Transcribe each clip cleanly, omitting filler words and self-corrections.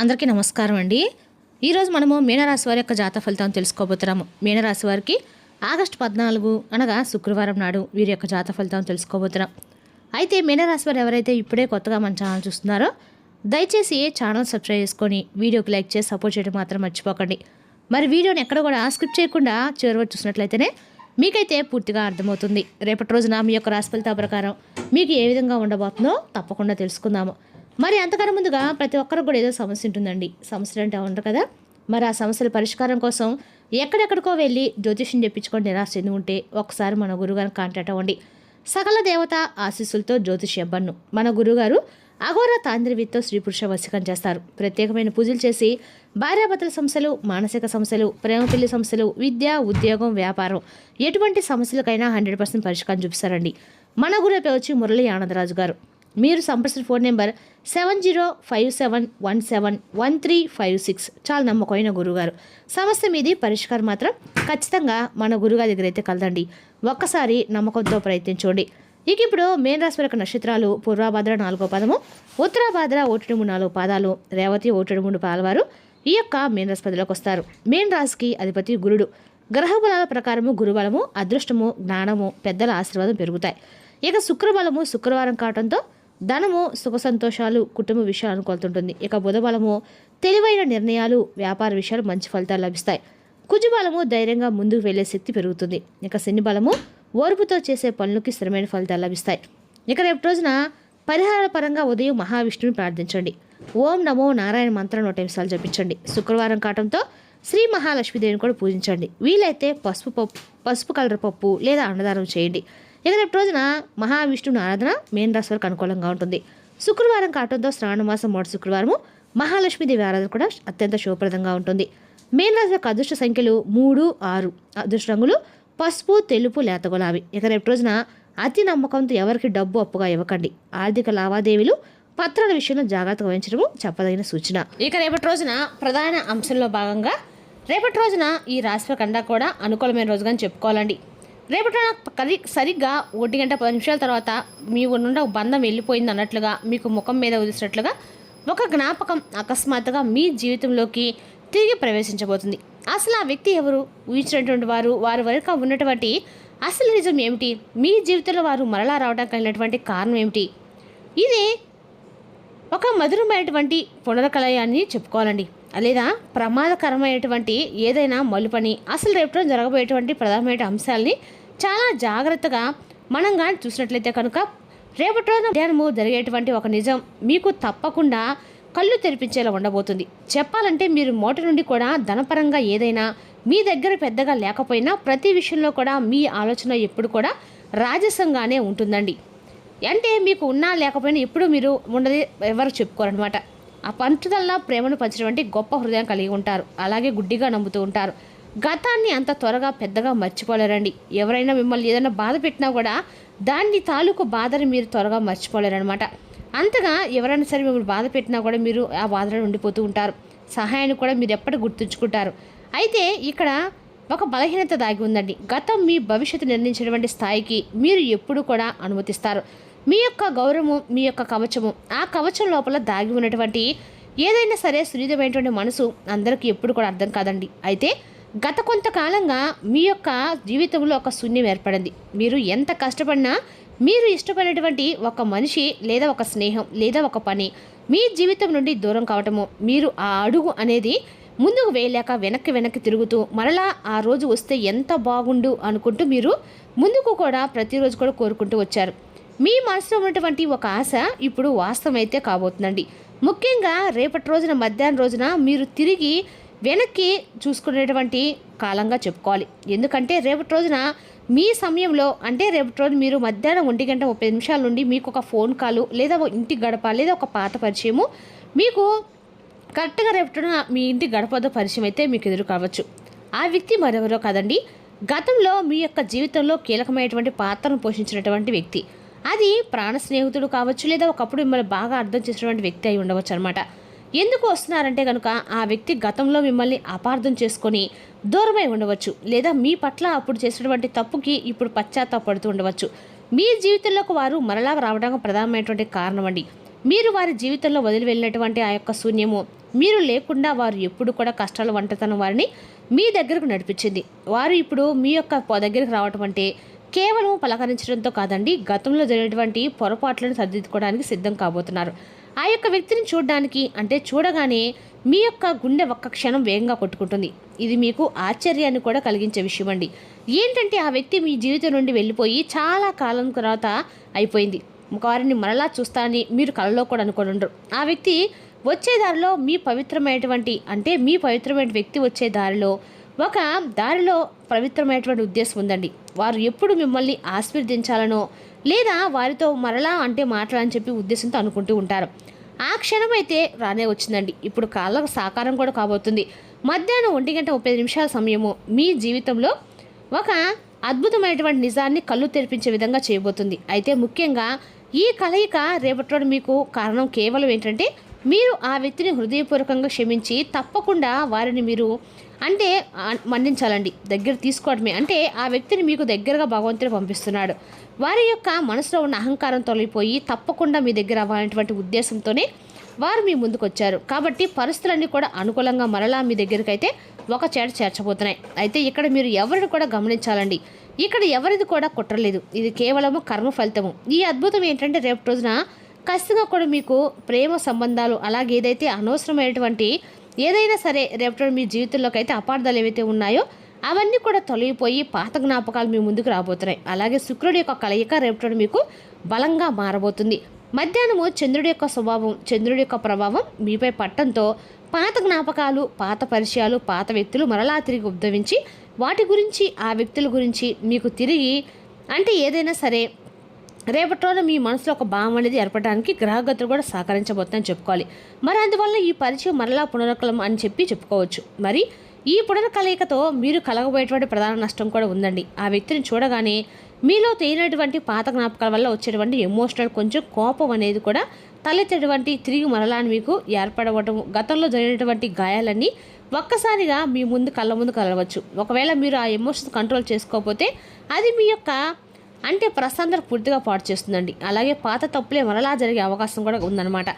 అందరికీ నమస్కారం అండి. ఈరోజు మనము మీనరాశి వారి యొక్క జాతక ఫలితాలను తెలుసుకోబోతున్నాము. మీనరాశి వారికి ఆగస్టు 14 అనగా శుక్రవారం నాడు వీరి యొక్క జాతక ఫలితాలను తెలుసుకోబోతున్నాం. అయితే మీనరాశి వారు ఎవరైతే ఇప్పుడే కొత్తగా మన ఛానల్ చూస్తున్నారో దయచేసి ఛానల్ సబ్స్క్రైబ్ చేసుకొని వీడియోకి లైక్ చేసి సపోర్ట్ చేయడం మాత్రం మర్చిపోకండి. మరి వీడియోని ఎక్కడ కూడా స్కిప్ చేయకుండా చివరి చూసినట్లయితేనే మీకైతే పూర్తిగా అర్థమవుతుంది. రేపటి రోజున మీ యొక్క రాశి ఫలితాల ప్రకారం మీకు ఏ విధంగా ఉండబోతుందో తప్పకుండా తెలుసుకుందాము. మరి అంతకన్నా ముందుగా ప్రతి ఒక్కరికి కూడా ఏదో సమస్య ఉంటుందండి. సమస్యలు అంటే ఉండరు కదా. మరి ఆ సమస్యల పరిష్కారం కోసం ఎక్కడెక్కడికో వెళ్ళి జ్యోతిష్యం చెప్పించుకొని నిరాశ చెంది ఉంటే ఒకసారి మన గురుగారిని కాంటాక్ట్ అవ్వండి. సకల దేవత ఆశీస్సులతో జ్యోతిష్ అబ్బన్ను మన గురుగారు అఘోర తాంత్రివిత్తో స్త్రీ పురుష వశీకరణ చేస్తారు. ప్రత్యేకమైన పూజలు చేసి భార్యాభర్తల సమస్యలు, మానసిక సమస్యలు, ప్రేమ పెళ్లి సమస్యలు, విద్య, ఉద్యోగం, వ్యాపారం ఎటువంటి సమస్యలకైనా 100% పరిష్కారం చూపిస్తారండి. మన గురుపై వచ్చి మురళీ ఆనందరాజు గారు. మీరు సంప్రదించిన ఫోన్ నెంబర్ 7057171356. చాలా నమ్మకమైన గురుగారు. సమస్య మీది పరిష్కారం మాత్రం ఖచ్చితంగా మన గురుగారి దగ్గర అయితే కలదండి. ఒక్కసారి నమ్మకంతో ప్రయత్నించండి. ఇక ఇప్పుడు మేన్ రాశి యొక్క నక్షత్రాలు పూర్వభాద్ర 4వ పదము, ఉత్తరాభాద్ర 1-4 పాదాలు, రేవతి 1-3 పాలవారు ఈ యొక్క మేన్ రాశి పదిలోకి వస్తారు. మేన్ రాశికి అధిపతి గురుడు. గ్రహ బలాల ప్రకారము గురుబలము, అదృష్టము, జ్ఞానము, పెద్దల ఆశీర్వాదం పెరుగుతాయి. ఇక శుక్రబలము శుక్రవారం కావడంతో ధనము, సుఖ సంతోషాలు, కుటుంబ విషయాలు అనుకొలుతుంటుంది. ఇక బుధబలము తెలివైన నిర్ణయాలు, వ్యాపార విషయాలు మంచి ఫలితాలు లభిస్తాయి. కుజబలము ధైర్యంగా ముందుకు వెళ్లే శక్తి పెరుగుతుంది. ఇక శని బలము ఓర్పుతో చేసే పనులకి స్థిరమైన ఫలితాలు లభిస్తాయి. ఇక రేపు రోజున పరిహార పరంగా ఉదయం మహావిష్ణుని ప్రార్థించండి. ఓం నమో నారాయణ మంత్రం 100 సార్లు జపించండి. శుక్రవారం కావడంతో శ్రీ మహాలక్ష్మీదేవిని కూడా పూజించండి. వీలైతే పసుపు కలర్ పప్పు లేదా అన్నదానం చేయండి. ఇక రేపు రోజున మహావిష్ణుని ఆరాధన మేన్ రాశి వారికి అనుకూలంగా ఉంటుంది. శుక్రవారం కావడంతో శ్రావణమాసం 3వ శుక్రవారము మహాలక్ష్మీదేవి ఆరాధన కూడా అత్యంత శుభప్రదంగా ఉంటుంది. మేన్ రాశి యొక్క అదృష్ట సంఖ్యలు 3, 6. అదృష్ట రంగులు పసుపు, తెలుపు, లేత గులాబీ. ఇక రేపు రోజున అతి నమ్మకంతో ఎవరికి డబ్బు అప్పుగా ఇవ్వకండి. ఆర్థిక లావాదేవీలు, పత్రాల విషయంలో జాగ్రత్తగా వహించడం చెప్పదగిన సూచన. ఇక రేపటి రోజున ప్రధాన అంశంలో భాగంగా రేపటి రోజున ఈ రాశి కన్నా కూడా అనుకూలమైన రోజుగా చెప్పుకోవాలండి. రేపటి సరిగ్గా 1:10 తర్వాత మీ నుండి ఒక బంధం వెళ్ళిపోయింది అన్నట్లుగా మీకు ముఖం మీద ఉదిసినట్లుగా ఒక జ్ఞాపకం అకస్మాత్తుగా మీ జీవితంలోకి తిరిగి ప్రవేశించబోతుంది. అసలు ఆ వ్యక్తి ఎవరు, ఊహించినటువంటి వారి వరకు ఉన్నటువంటి అసలు నిజం ఏమిటి, మీ జీవితంలో వారు మరలా రావడానికి కలిగినటువంటి కారణం ఏమిటి, ఇది ఒక మధురమైనటువంటి పునర్కలయాన్ని చెప్పుకోవాలండి. లేదా ప్రమాదకరమైనటువంటి ఏదైనా మలుపని, అసలు రేపటిలో జరగబోయేటువంటి ప్రధానమైన అంశాలని చాలా జాగ్రత్తగా మనం కానీ చూసినట్లయితే కనుక రేపటి రోజున మధ్యాహ్నము జరిగేటువంటి ఒక నిజం మీకు తప్పకుండా కళ్ళు తెరిపించేలా ఉండబోతుంది. చెప్పాలంటే మీరు మోట నుండి కూడా ధనపరంగా ఏదైనా మీ దగ్గర పెద్దగా లేకపోయినా ప్రతి విషయంలో కూడా మీ ఆలోచన ఎప్పుడు కూడా రాజసంగానే ఉంటుందండి. అంటే మీకు ఉన్నా లేకపోయినా ఎప్పుడు మీరు ఉన్నది ఎవరు చెప్పుకోరనమాట. ఆ పంచుదల్లా ప్రేమను పంచినటువంటి గొప్ప హృదయం కలిగి ఉంటారు. అలాగే గుడ్డిగా నమ్ముతూ ఉంటారు. గతాన్ని అంత త్వరగా పెద్దగా మర్చిపోలేరండి. ఎవరైనా మిమ్మల్ని ఏదైనా బాధ పెట్టినా కూడా దాన్ని తాలూకు బాధని మీరు త్వరగా మర్చిపోలేరనమాట. అంతగా ఎవరైనా సరే మిమ్మల్ని బాధ పెట్టినా కూడా మీరు ఆ బాధలో ఉండిపోతూ ఉంటారు. సహాయాన్ని కూడా మీరు ఎప్పటికీ గుర్తుంచుకుంటారు. అయితే ఇక్కడ ఒక బలహీనత దాగి ఉందండి. గతం మీ భవిష్యత్తు నిర్ణయించినటువంటి స్థాయికి మీరు ఎప్పుడు కూడా అనుమతిస్తారు. మీ యొక్క గౌరవము, మీ యొక్క కవచము, ఆ కవచం లోపల దాగి ఉన్నటువంటి ఏదైనా సరే సున్నితమైనటువంటి మనసు అందరికీ ఎప్పుడు కూడా అర్థం కాదండి. అయితే గత కొంతకాలంగా మీ యొక్క జీవితంలో ఒక శూన్యం ఏర్పడింది. మీరు ఎంత కష్టపడినా మీరు ఇష్టపడినటువంటి ఒక మనిషి లేదా ఒక స్నేహం లేదా ఒక పని మీ జీవితం నుండి దూరం కావటము, మీరు ఆ అడుగు అనేది ముందుకు వేయలేక వెనక్కి తిరుగుతూ మరలా ఆ రోజు వస్తే ఎంత బాగుండు అనుకుంటూ మీరు ముందుకు కూడా ప్రతిరోజు కూడా కోరుకుంటూ వచ్చారు. మీ మనసులో ఉన్నటువంటి ఒక ఆశ ఇప్పుడు వాస్తవమైతే కాబోతుందండి. ముఖ్యంగా రేపటి రోజున మధ్యాహ్నం రోజున మీరు తిరిగి వెనక్కి చూసుకునేటువంటి కాలంగా చెప్పుకోవాలి. ఎందుకంటే రేపటి రోజున మీ సమయంలో అంటే రేపటి రోజు మీరు మధ్యాహ్నం 1:30 నుండి మీకు ఒక ఫోన్ కాలు లేదా ఇంటి గడప లేదా ఒక పాత పరిచయము మీకు కరెక్ట్గా రేపటి మీ ఇంటి గడపతో పరిచయం అయితే మీకు ఎదురు కావచ్చు. ఆ వ్యక్తి మరెవరో కాదండి, గతంలో మీ యొక్క జీవితంలో కీలకమైనటువంటి పాత్రను పోషించినటువంటి వ్యక్తి. అది ప్రాణ స్నేహితుడు కావచ్చు లేదా ఒకప్పుడు మిమ్మల్ని బాగా అర్థం చేసినటువంటి వ్యక్తి అయి ఉండవచ్చు అనమాట. ఎందుకు వస్తున్నారంటే కనుక ఆ వ్యక్తి గతంలో మిమ్మల్ని అపార్థం చేసుకొని దూరమై ఉండవచ్చు. లేదా మీ పట్ల అప్పుడు చేసినటువంటి తప్పుకి ఇప్పుడు పశ్చాత్తాపడుతూ ఉండవచ్చు. మీ జీవితంలోకి వారు మరలా రావడానికి ప్రధానమైనటువంటి కారణం అండి. మీరు వారి జీవితంలో వదిలి వెళ్ళినటువంటి ఆ యొక్క శూన్యము మీరు లేకుండా వారు ఎప్పుడు కూడా కష్టాలు వంటతనం వారిని మీ దగ్గరకు నడిపించింది. వారు ఇప్పుడు మీ యొక్క దగ్గరికి రావటం అంటే కేవలం పలకరించడంతో కాదండి, గతంలో జరిగినటువంటి పొరపాట్లను సరిదిద్దుకోవడానికి సిద్ధం కాబోతున్నారు. ఆ యొక్క వ్యక్తిని చూడడానికి అంటే చూడగానే మీ యొక్క గుండె ఒక్క క్షణం వేగంగా కొట్టుకుంటుంది. ఇది మీకు ఆశ్చర్యాన్ని కూడా కలిగించే విషయం అండి. ఏంటంటే ఆ వ్యక్తి మీ జీవితం నుండి వెళ్ళిపోయి చాలా కాలం తర్వాత అయిపోయింది. వారిని మరలా చూస్తానని మీరు కలలో కూడా అనుకోని ఉండరు. ఆ వ్యక్తి వచ్చే దారిలో మీ పవిత్రమైన వ్యక్తి వచ్చే దారిలో ఒక పవిత్రమైనటువంటి ఉద్దేశం ఉందండి. వారు ఎప్పుడు మిమ్మల్ని ఆశీర్వదించాలనో లేదా వారితో మరలా అంటే మాట్లాడని చెప్పి ఉద్దేశంతో అనుకుంటూ ఉంటారు. ఆ క్షణం అయితే రానే వచ్చిందండి. ఇప్పుడు కాళ్ళకు సాకారం కూడా కాబోతుంది. మధ్యాహ్నం 1:30 సమయము మీ జీవితంలో ఒక అద్భుతమైనటువంటి నిజాన్ని కళ్ళు తెరిపించే విధంగా చేయబోతుంది. అయితే ముఖ్యంగా ఈ కలయిక రేపటి మీకు కారణం కేవలం ఏంటంటే మీరు ఆ వ్యక్తిని హృదయపూర్వకంగా క్షమించి తప్పకుండా వారిని మీరు అంటే మన్నించాలండి. దగ్గర తీసుకోవడమే అంటే ఆ వ్యక్తిని మీకు దగ్గరగా భగవంతుడు పంపిస్తున్నాడు. వారి యొక్క మనసులో ఉన్న అహంకారం తొలగిపోయి తప్పకుండా మీ దగ్గర అవ్వాలనేటువంటి ఉద్దేశంతోనే వారు మీ ముందుకు వచ్చారు. కాబట్టి పరిస్థితులన్నీ కూడా అనుకూలంగా మరలా మీ దగ్గరికి అయితే ఒక చేట చేర్చబోతున్నాయి. అయితే ఇక్కడ మీరు ఎవరిని కూడా గమనించాలండి. ఇక్కడ ఎవరిది కూడా కుట్రలేదు. ఇది కేవలము కర్మ ఫలితము. ఈ అద్భుతం ఏంటంటే రేపు రోజున ఖచ్చితంగా కూడా మీకు ప్రేమ సంబంధాలు అలాగే ఏదైతే అనవసరమైనటువంటి ఏదైనా సరే రేపటి మీ జీవితంలోకి అయితే అపార్థాలు ఏవైతే ఉన్నాయో అవన్నీ కూడా తొలగిపోయి పాత జ్ఞాపకాలు మీ ముందుకు రాబోతున్నాయి. అలాగే శుక్రుడి యొక్క కలయిక రేపటి మీకు బలంగా మారబోతుంది. మధ్యాహ్నము చంద్రుడి యొక్క స్వభావం చంద్రుడి యొక్క ప్రభావం మీపై పట్టడంతో పాత జ్ఞాపకాలు పాత పరిచయాలు పాత వ్యక్తులు మరలా తిరిగి ఉద్భవించి వాటి గురించి ఆ వ్యక్తుల గురించి మీకు తిరిగి అంటే ఏదైనా సరే రేపటి రోజున మీ మనసులో ఒక భావం అనేది ఏర్పడడానికి గ్రహగతులు కూడా సహకరించబోతుందని చెప్పుకోవాలి. మరి అందువల్ల ఈ పరిచయం మరలా పునరుకలం అని చెప్పుకోవచ్చు. మరి ఈ పునర్కలయికతో మీరు కలగబోయేటువంటి ప్రధాన నష్టం కూడా ఉందండి. ఆ వ్యక్తిని చూడగానే మీలో తేలినటువంటి పాత జ్ఞాపకాల వల్ల వచ్చేటువంటి ఎమోషనల్ కొంచెం కోపం అనేది కూడా తలెత్తేటువంటి తిరిగి మరలా మీకు ఏర్పడవటం గతంలో జరిగినటువంటి గాయాలన్నీ ఒక్కసారిగా మీ కళ్ళ ముందు కలవచ్చు. ఒకవేళ మీరు ఆ ఎమోషన్స్ కంట్రోల్ చేసుకోకపోతే అది మీ యొక్క అంటే ప్రశాంతత పూర్తిగా పాటు చేస్తుందండి. అలాగే పాత తప్పులే మరలా జరిగే అవకాశం కూడా ఉందన్నమాట.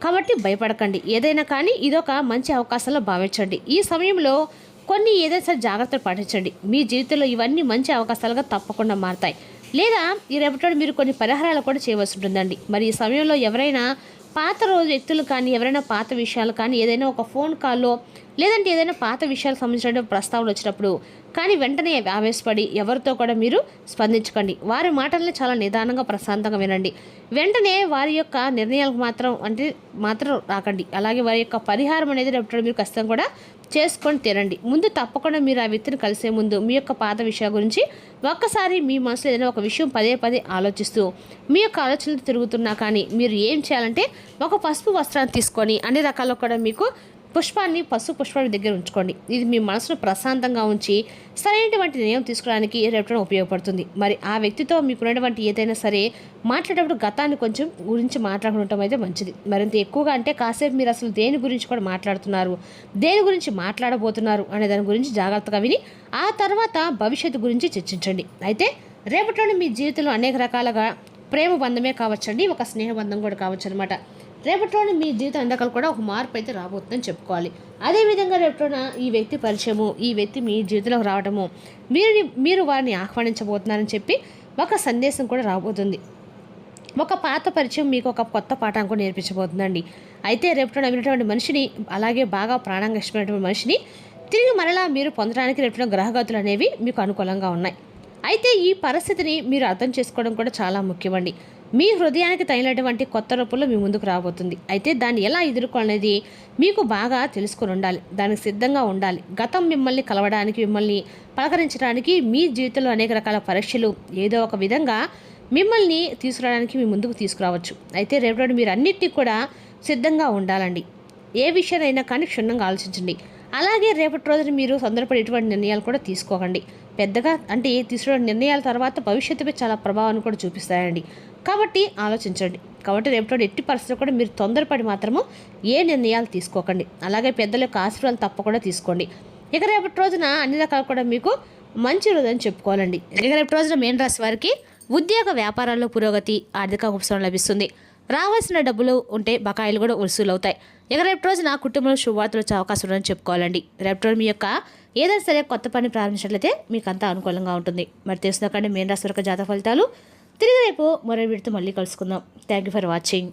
కాబట్టి భయపడకండి. ఏదైనా కానీ ఇదొక మంచి అవకాశంలో భావించండి. ఈ సమయంలో కొన్ని ఏదైనా సరే జాగ్రత్తలు పాటించండి. మీ జీవితంలో ఇవన్నీ మంచి అవకాశాలుగా తప్పకుండా మారతాయి. లేదా ఈ రేపటి మీరు కొన్ని పరిహారాలు కూడా చేయవలసి ఉంటుందండి. మరి ఈ సమయంలో ఎవరైనా పాత రోజు వ్యక్తులు కానీ ఎవరైనా పాత విషయాలు కానీ ఏదైనా ఒక ఫోన్ కాల్లో లేదంటే ఏదైనా పాత విషయాలకు సంబంధించిన ప్రస్తావనలు వచ్చినప్పుడు కానీ వెంటనే ఆవేశపడి ఎవరితో కూడా మీరు స్పందించకండి. వారి మాటల్ని చాలా నిదానంగా ప్రశాంతంగా వినండి. వెంటనే వారి యొక్క నిర్ణయాలకు మాత్రం రాకండి. అలాగే వారి యొక్క పరిహారం అనేది రేపటి మీరు ఖచ్చితంగా కూడా చేసుకొని తీరండి. ముందు తప్పకుండా మీరు ఆ వ్యక్తిని కలిసే ముందు మీ యొక్క పాత విషయాల గురించి ఒక్కసారి మీ మనసులో ఏదైనా ఒక విషయం పదే ఆలోచిస్తూ మీ యొక్క ఆలోచనలు తిరుగుతున్నా కానీ మీరు ఏం చేయాలంటే ఒక పసుపు వస్త్రాన్ని తీసుకొని అన్ని రకాల్లో కూడా మీకు పసుపు పుష్పాన్ని దగ్గర ఉంచుకోండి. ఇది మీ మనసును ప్రశాంతంగా ఉంచి సరైనటువంటి నిర్ణయం తీసుకోవడానికి రేపటి ఉపయోగపడుతుంది. మరి ఆ వ్యక్తితో మీకున్నటువంటి ఏదైనా సరే మాట్లాడేటప్పుడు గతాన్ని కొంచెం గురించి మాట్లాడుకుంటాం అయితే మంచిది. మరింత ఎక్కువగా అంటే కాసేపు మీరు అసలు దేని గురించి కూడా మాట్లాడుతున్నారు, దేని గురించి మాట్లాడబోతున్నారు అనే దాని గురించి జాగ్రత్తగా విని ఆ తర్వాత భవిష్యత్తు గురించి చర్చించండి. అయితే రేపటిలోని మీ జీవితంలో అనేక రకాలుగా ప్రేమ బంధమే కావచ్చండి, ఒక స్నేహ బంధం కూడా కావచ్చు అనమాట. రేపటిలోని మీ జీవితం ఎండకలు కూడా ఒక మార్పు అయితే రాబోతుందని చెప్పుకోవాలి. అదేవిధంగా రేపటిన ఈ వ్యక్తి పరిచయము ఈ వ్యక్తి మీ జీవితంలోకి రావడము మీరు వారిని ఆహ్వానించబోతున్నారని చెప్పి ఒక సందేశం కూడా రాబోతుంది. ఒక పాత పరిచయం మీకు ఒక కొత్త పాఠాన్ని కూడా నేర్పించబోతుందండి. అయితే రేపటిన వినటువంటి మనిషిని అలాగే బాగా ప్రాణంగా ఇష్టమైనటువంటి మనిషిని తిరిగి మరలా మీరు పొందడానికి రేపటిన గ్రహగతులు అనేవి మీకు అనుకూలంగా ఉన్నాయి. అయితే ఈ పరిస్థితిని మీరు అర్థం చేసుకోవడం కూడా చాలా ముఖ్యమండి. మీ హృదయానికి తగినటువంటి కొత్త రూపంలో మీ ముందుకు రాబోతుంది. అయితే దాన్ని ఎలా ఎదుర్కోవాలనేది మీకు బాగా తెలుసుకొని ఉండాలి, దానికి సిద్ధంగా ఉండాలి. గతం మిమ్మల్ని కలవడానికి మిమ్మల్ని పలకరించడానికి మీ జీవితంలో అనేక రకాల పరీక్షలు ఏదో ఒక విధంగా మిమ్మల్ని తీసుకురావడానికి మీ ముందుకు తీసుకురావచ్చు. అయితే రేపటి మీరు అన్నిటికీ కూడా సిద్ధంగా ఉండాలండి. ఏ విషయాలైనా కానీ క్షుణ్ణంగా ఆలోచించండి. అలాగే రేపటి రోజున మీరు తొందరపడి ఎటువంటి నిర్ణయాలు కూడా తీసుకోకండి. పెద్దగా అంటే తీసుకునే నిర్ణయాల తర్వాత భవిష్యత్తుపై చాలా ప్రభావాన్ని కూడా చూపిస్తాయండి. కాబట్టి ఆలోచించండి. కాబట్టి రేపటి ఎట్టి పరిస్థితుల్లో కూడా మీరు తొందరపడి మాత్రము ఏ నిర్ణయాలు తీసుకోకండి. అలాగే పెద్దల యొక్క ఆశీర్వాదాలు తప్పకుండా తీసుకోండి. ఇక రేపటి రోజున అన్ని రకాలు కూడా మీకు మంచి రోజు అని చెప్పుకోవాలండి. ఇక రేపటి రోజున మేన్ రాశి వారికి ఉద్యోగ వ్యాపారాల్లో పురోగతి, ఆర్థిక ఉపశమనం లభిస్తుంది. రావాల్సిన డబ్బులు ఉంటే బకాయిలు కూడా వసూలు అవుతాయి. ఇక రేపు రోజున కుటుంబంలో శుభవార్తలు వచ్చే అవకాశం ఉందని చెప్పుకోవాలండి. రేపు రోజు మీ యొక్క ఏదైనా సరే కొత్త పని ప్రారంభించినట్లయితే మీకు అంతా అనుకూలంగా ఉంటుంది. మరి తెలుసుకుంటే మీన రాశి వారి జాతక ఫలితాలు తిరిగి రేపు మరో వీడితో మళ్ళీ కలుసుకుందాం. Thank you for watching.